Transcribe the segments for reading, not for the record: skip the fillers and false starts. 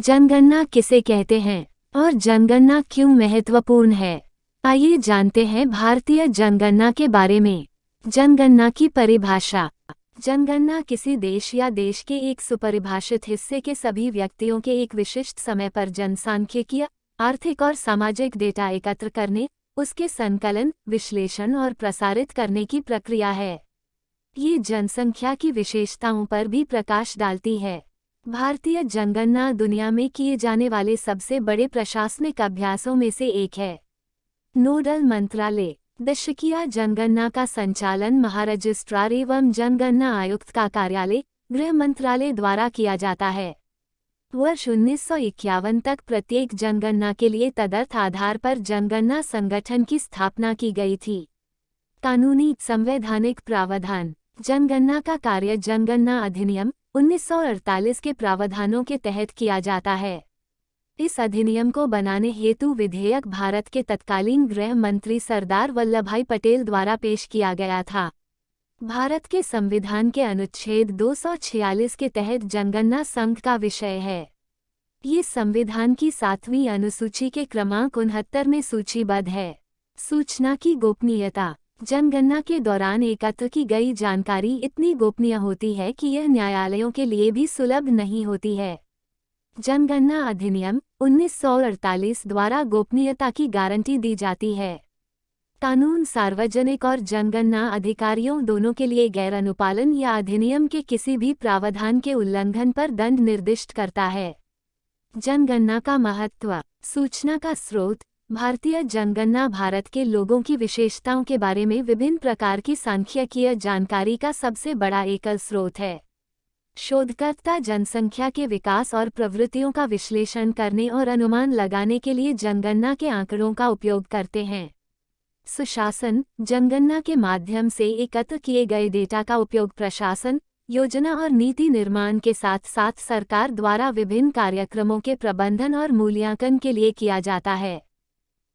जनगणना किसे कहते हैं और जनगणना क्यों महत्वपूर्ण है? आइए जानते हैं भारतीय जनगणना के बारे में। जनगणना की परिभाषा। जनगणना किसी देश या देश के एक सुपरिभाषित हिस्से के सभी व्यक्तियों के एक विशिष्ट समय पर जनसांख्यिकीय, आर्थिक और सामाजिक डेटा एकत्र करने, उसके संकलन, विश्लेषण और प्रसारित करने की प्रक्रिया है। ये जनसंख्या की विशेषताओं पर भी प्रकाश डालती है। भारतीय जनगणना दुनिया में किए जाने वाले सबसे बड़े प्रशासनिक अभ्यासों में से एक है। नोडल मंत्रालय। दशकीय जनगणना का संचालन महारजिस्ट्रार एवं जनगणना आयुक्त का कार्यालय, गृह मंत्रालय द्वारा किया जाता है। वर्ष 1951 तक प्रत्येक जनगणना के लिए तदर्थ आधार पर जनगणना संगठन की स्थापना की गई थी। कानूनी संवैधानिक प्रावधान। जनगणना का कार्य जनगणना अधिनियम 1948 के प्रावधानों के तहत किया जाता है। इस अधिनियम को बनाने हेतु विधेयक भारत के तत्कालीन गृह मंत्री सरदार वल्लभभाई पटेल द्वारा पेश किया गया था। भारत के संविधान के अनुच्छेद 246 के तहत जनगणना संघ का विषय है। ये संविधान की 7वीं अनुसूची के क्रमांक 69 में सूचीबद्ध है। सूचना की गोपनीयता। जनगणना के दौरान एकत्र की गई जानकारी इतनी गोपनीय होती है कि यह न्यायालयों के लिए भी सुलभ नहीं होती है। जनगणना अधिनियम 1948 द्वारा गोपनीयता की गारंटी दी जाती है। कानून सार्वजनिक और जनगणना अधिकारियों दोनों के लिए गैर अनुपालन या अधिनियम के किसी भी प्रावधान के उल्लंघन पर दंड निर्दिष्ट करता है। जनगणना का महत्व। सूचना का स्रोत। भारतीय जनगणना भारत के लोगों की विशेषताओं के बारे में विभिन्न प्रकार की सांख्यिकीय जानकारी का सबसे बड़ा एकल स्रोत है। शोधकर्ता जनसंख्या के विकास और प्रवृत्तियों का विश्लेषण करने और अनुमान लगाने के लिए जनगणना के आंकड़ों का उपयोग करते हैं। सुशासन। जनगणना के माध्यम से एकत्र किए गए डेटा का उपयोग प्रशासन, योजना और नीति निर्माण के साथ साथ सरकार द्वारा विभिन्न कार्यक्रमों के प्रबंधन और मूल्यांकन के लिए किया जाता है।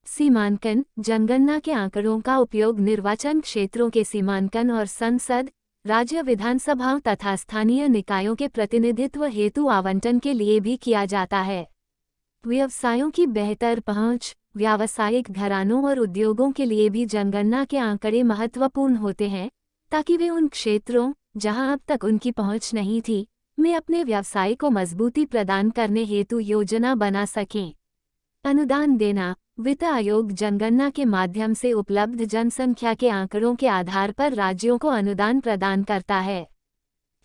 सीमांकन। जनगणना के आंकड़ों का उपयोग निर्वाचन क्षेत्रों के सीमांकन और संसद, राज्य विधानसभाओं तथा स्थानीय निकायों के प्रतिनिधित्व हेतु आवंटन के लिए भी किया जाता है। व्यवसायों की बेहतर पहुंच। व्यावसायिक घरानों और उद्योगों के लिए भी जनगणना के आंकड़े महत्वपूर्ण होते हैं, ताकि वे उन क्षेत्रों, जहां अब तक उनकी पहुंच नहीं थी, में अपने व्यवसाय को मजबूती प्रदान करने हेतु योजना बना सकें। अनुदान देना। वित्त आयोग जनगणना के माध्यम से उपलब्ध जनसंख्या के आंकड़ों के आधार पर राज्यों को अनुदान प्रदान करता है।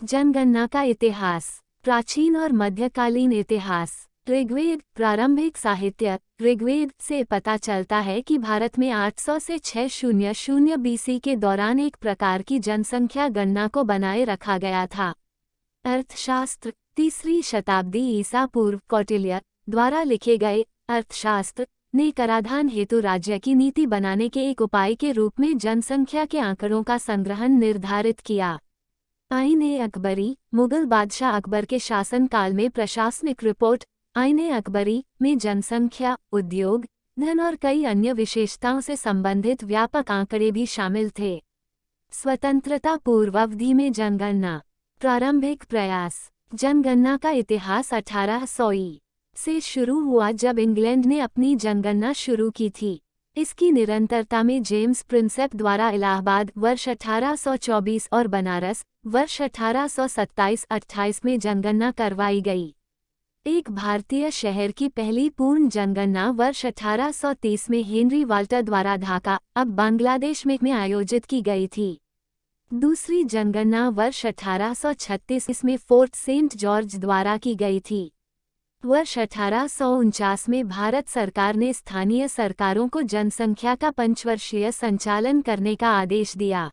जनगणना का इतिहास। प्राचीन और मध्यकालीन इतिहास। ऋग्वेद। प्रारंभिक साहित्य। ऋग्वेद से पता चलता है कि भारत में 800 से 600 BC के दौरान एक प्रकार की जनसंख्या गणना को बनाए रखा गया था। अर्थशास्त्र। 3वीं शताब्दी ईसा पूर्व कौटिल्य द्वारा लिखे गए अर्थशास्त्र ने कराधान हेतु राज्य की नीति बनाने के एक उपाय के रूप में जनसंख्या के आंकड़ों का संग्रहण निर्धारित किया। आईन-ए-अकबरी। मुगल बादशाह अकबर के शासनकाल में प्रशासनिक रिपोर्ट आईन-ए-अकबरी में जनसंख्या, उद्योग, धन और कई अन्य विशेषताओं से संबंधित व्यापक आंकड़े भी शामिल थे। स्वतंत्रता पूर्व अवधि में जनगणना। प्रारंभिक प्रयास। जनगणना का इतिहास 1800 से शुरू हुआ जब इंग्लैंड ने अपनी जनगणना शुरू की थी। इसकी निरंतरता में जेम्स प्रिंसेप द्वारा इलाहाबाद वर्ष 1824 और बनारस वर्ष 1827-28 में जनगणना करवाई गई। एक भारतीय शहर की पहली पूर्ण जनगणना वर्ष 1830 में हेनरी वाल्टर द्वारा ढाका, अब बांग्लादेश में आयोजित की गई थी। दूसरी जनगणना वर्ष 1836 में फोर्ट सेंट जॉर्ज द्वारा की गई थी। वर्ष 1849 में भारत सरकार ने स्थानीय सरकारों को जनसंख्या का पंचवर्षीय संचालन करने का आदेश दिया।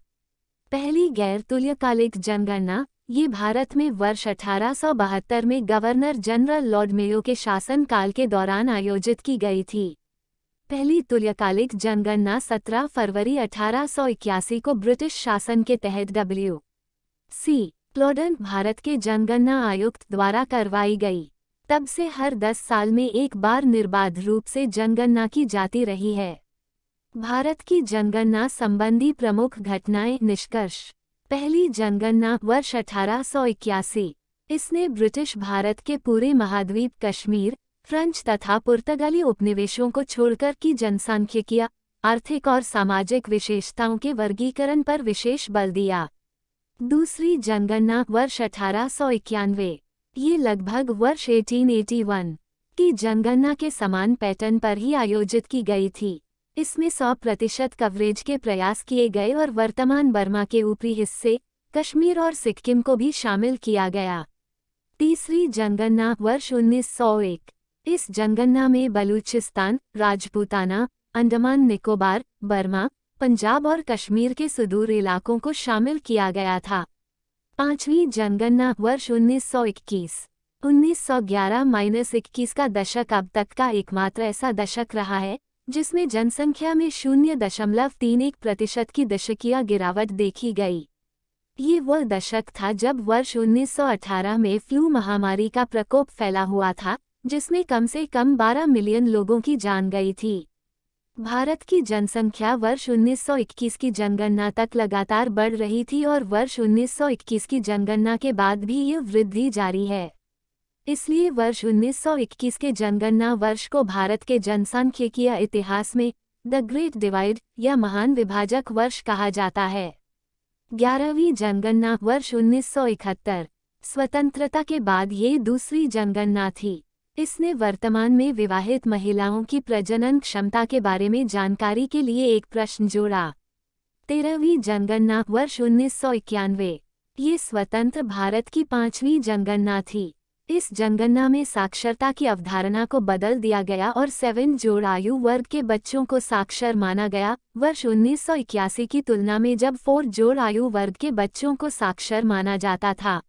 पहली गैर तुल्यकालिक जनगणना, ये भारत में वर्ष 1872 में गवर्नर जनरल लॉर्ड मेयो के शासनकाल के दौरान आयोजित की गई थी। पहली तुल्यकालिक जनगणना 17 फरवरी 1881 को ब्रिटिश शासन के तहत W.C. क्लॉडन भारत के जनगणना आयुक्त द्वारा करवाई गई। तब से हर 10 साल में एक बार निर्बाध रूप से जनगणना की जाती रही है। भारत की जनगणना संबंधी प्रमुख घटनाएं। निष्कर्ष। पहली जनगणना वर्ष 1881। इसने ब्रिटिश भारत के पूरे महाद्वीप कश्मीर, फ्रेंच तथा पुर्तगाली उपनिवेशों को छोड़कर की जनसांख्यिकीय, आर्थिक और सामाजिक विशेषताओं के वर्गीकरण पर विशेष बल दिया। दूसरी जनगणना वर्ष 1891, ये लगभग वर्ष 1881 की जनगणना के समान पैटर्न पर ही आयोजित की गई थी। इसमें 100% कवरेज के प्रयास किए गए और वर्तमान बर्मा के ऊपरी हिस्से, कश्मीर और सिक्किम को भी शामिल किया गया। तीसरी जनगणना वर्ष 1901, इस जनगणना में बलूचिस्तान, राजपूताना, अंडमान निकोबार, बर्मा, पंजाब और कश्मीर के सुदूर इलाकों को शामिल किया गया था। पांचवी जनगणना वर्ष 1921, 1911-21 का दशक अब तक का एकमात्र ऐसा दशक रहा है जिसमें जनसंख्या में 0.31% की दशकीय गिरावट देखी गई। ये वह दशक था जब वर्ष 1918 में फ्लू महामारी का प्रकोप फैला हुआ था, जिसमें कम से कम 12 मिलियन लोगों की जान गई थी। भारत की जनसंख्या वर्ष 1921 की जनगणना तक लगातार बढ़ रही थी और वर्ष 1921 की जनगणना के बाद भी ये वृद्धि जारी है। इसलिए वर्ष 1921 के जनगणना वर्ष को भारत के जनसांख्यिकीय इतिहास में द ग्रेट डिवाइड या महान विभाजक वर्ष कहा जाता है। 11वीं जनगणना वर्ष 1971, स्वतंत्रता के बाद ये दूसरी जनगणना थी। इसने वर्तमान में विवाहित महिलाओं की प्रजनन क्षमता के बारे में जानकारी के लिए एक प्रश्न जोड़ा। 13वीं जनगणना वर्ष 1991, ये स्वतंत्र भारत की 5वीं जनगणना थी। इस जनगणना में साक्षरता की अवधारणा को बदल दिया गया और 7 जोड़ आयु वर्ग के बच्चों को साक्षर माना गया, वर्ष 1981 की तुलना में जब 4 जोड़ आयु वर्ग के बच्चों को साक्षर माना जाता था।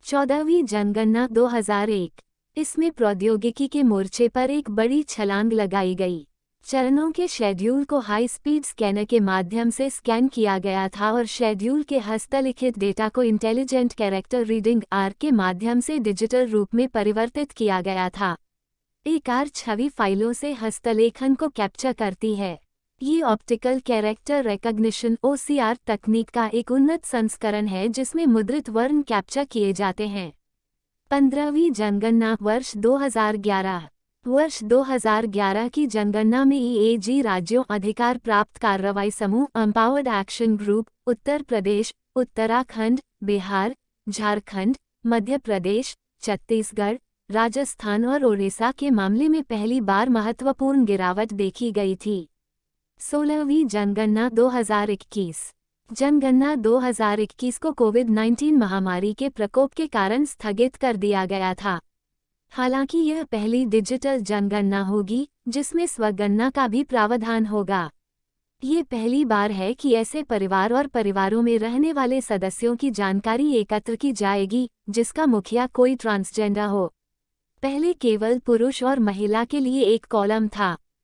14वीं जनगणना 2001, इसमें प्रौद्योगिकी के मोर्चे पर एक बड़ी छलांग लगाई गई। चरणों के शेड्यूल को हाई स्पीड स्कैनर के माध्यम से स्कैन किया गया था और शेड्यूल के हस्तलिखित डेटा को इंटेलिजेंट कैरेक्टर रीडिंग आर के माध्यम से डिजिटल रूप में परिवर्तित किया गया था। एक आर छवि फाइलों से हस्तलेखन को कैप्चर करती है। ये ऑप्टिकल कैरेक्टर रिकॉग्निशन (OCR) तकनीक का एक उन्नत संस्करण है जिसमें मुद्रित वर्ण कैप्चर किए जाते हैं। 15वीं जनगणना वर्ष 2011, वर्ष 2011 की जनगणना में EAG राज्यों अधिकार प्राप्त कार्रवाई समूह empowered action group Uttar Pradesh, Uttarakhand, Bihar, Jharkhand, Madhya Pradesh, Chhattisgarh, Rajasthan और ओडिशा के मामले में पहली बार महत्वपूर्ण गिरावट देखी गई थी। 16वीं जनगणना 2021, जनगणना 2021 को कोविड-19 महामारी के प्रकोप के कारण स्थगित कर दिया गया था। हालांकि यह पहली डिजिटल जनगणना होगी जिसमें स्वगणना का भी प्रावधान होगा। ये पहली बार है कि ऐसे परिवार और परिवारों में रहने वाले सदस्यों की जानकारी एकत्र की जाएगी जिसका मुखिया कोई ट्रांसजेंडर हो। पहले केवल पुरुष और महिला के लिए एक कॉलम था।